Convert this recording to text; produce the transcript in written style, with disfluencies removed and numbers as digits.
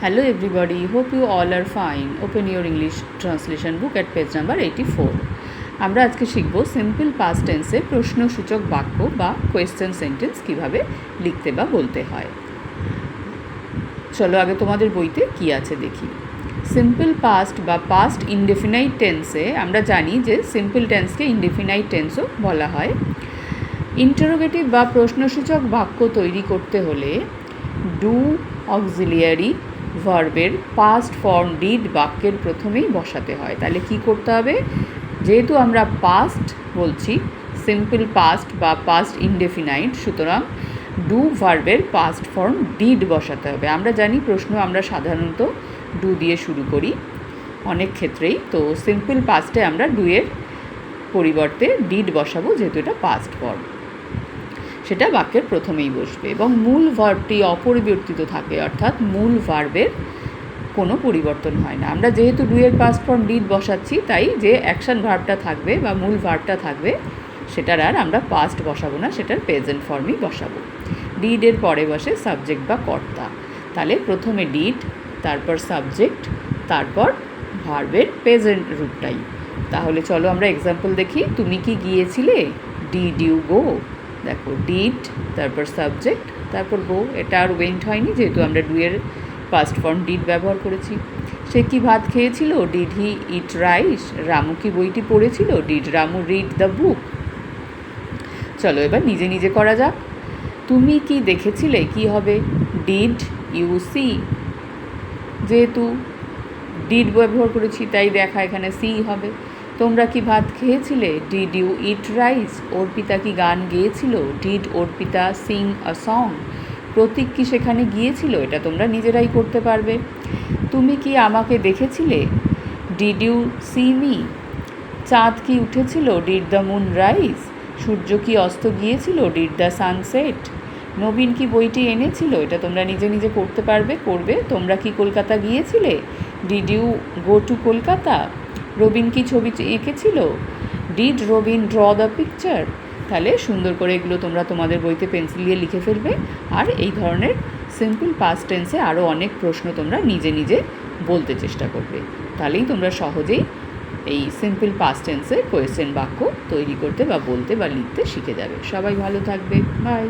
Hello everybody, hope you all are fine. Open your English translation book at page number 84. আমরা আজকে শিখব simple past টেন্সে প্রশ্নসূচক বাক্য বা কোয়েশ্চেন সেন্টেন্স কিভাবে লিখতে বা বলতে হয়। চলো আগে তোমাদের বইতে কি আছে দেখি। সিম্পল পাস্ট বা পাস্ট ইনডেফিনাইট টেন্সে আমরা জানি যে সিম্পল টেন্সকে ইনডেফিনাইট টেন্সও বলা হয়। ইন্টারোগেটিভ বা প্রশ্নসূচক বাক্য তৈরি করতে হলে ডু অক্সিলিয়ারি ভার্বের পাস্ট ফর্ম ডিড বাক্যের প্রথমেই বসাতে হয়। তাহলে কি করতে হবে, যেহেতু আমরা পাস্ট বলছি সিম্পল পাস্ট বা পাস্ট ইনডেফিনাইট, সুতরাং ডু ভার্বের পাস্ট ফর্ম ডিড বসাতে হবে। আমরা জানি প্রশ্ন আমরা সাধারণত ডু দিয়ে শুরু করি অনেক ক্ষেত্রেই, তো সিম্পল পাস্টে আমরা ডু এর পরিবর্তে ডিড বসাবো, যেহেতু এটা পাস্ট ফর্ম, সেটা বাক্যের প্রথমেই বসবে এবং মূল ভার্বটি অপরিবর্তিত থাকে, অর্থাৎ মূল ভার্বের কোনো পরিবর্তন হয় না। আমরা যেহেতু ডু এর পাস্ট ফর্ম ডিড বসাচ্ছি, তাই যে অ্যাকশন ভার্বটা থাকবে বা মূল ভার্বটা থাকবে সেটার আর আমরা পাস্ট বসাবো না, সেটার প্রেজেন্ট ফর্মই বসাবো। ডিডের পরে বসে সাবজেক্ট বা কর্তা। তাহলে প্রথমে ডিড, তারপর সাবজেক্ট, তারপর ভার্বের প্রেজেন্ট রূপটাই। তাহলে চলো আমরা এক্সাম্পল দেখি। তুমি কি গিয়েছিলে, ডিড ইউ গো। দেখো ডিড, তারপর সাবজেক্ট, তারপর গো। এটা আর ওয়েন্ট হয়নি, যেহেতু আমরা ডু এর পাস্ট ফর্ম ডিড ব্যবহার করেছি। সে কি ভাত খেয়েছিল, did he eat rice. Ramu কি বইটি পড়েছিল, did Ramu read the book. চলো এবার নিজে নিজে করা যাক। তুমি কি দেখেছিলে, কি হবে, ডিড ইউ সি। যেহেতু ডিড ব্যবহার করেছি তাই দেখা এখানে সি হবে। তোমরা কি ভাত খেয়েছিলে, did you eat rice. Arpita কি গান গেয়েছিল, did Arpita sing a song. Pratik কি সেখানে গিয়েছিল, এটা তোমরা নিজেরাই করতে পারবে। তুমি কি আমাকে দেখেছিলে, ডিড ইউ সি মি। চাঁদ কি উঠেছিল, ডিড দ্য মুন রাইজ। সূর্য কি অস্ত গিয়েছিল, ডিড দ্য সানসেট। নবীন কি বইটি এনেছিল, এটা তোমরা নিজে নিজে করতে পারবে, করবে। তোমরা কি কলকাতা গিয়েছিলে, did you go to Kolkata. Robin কি ছবি এঁকেছিল, did Robin draw the picture. তাহলে সুন্দর করে এগুলো তোমরা তোমাদের বইতে পেন্সিল দিয়ে লিখে ফেলবে। আর এই ধরনের সিম্পল পাস্ট টেন্সে আরও অনেক প্রশ্ন তোমরা নিজে নিজে বলতে চেষ্টা করবে। তাহলেই তোমরা সহজেই এই সিম্পল পাস্ট টেন্সে কোয়েশ্চেন বাক্য তৈরি করতে বা বলতে বা লিখতে শিখে যাবে। সবাই ভালো থাকবে, বাই।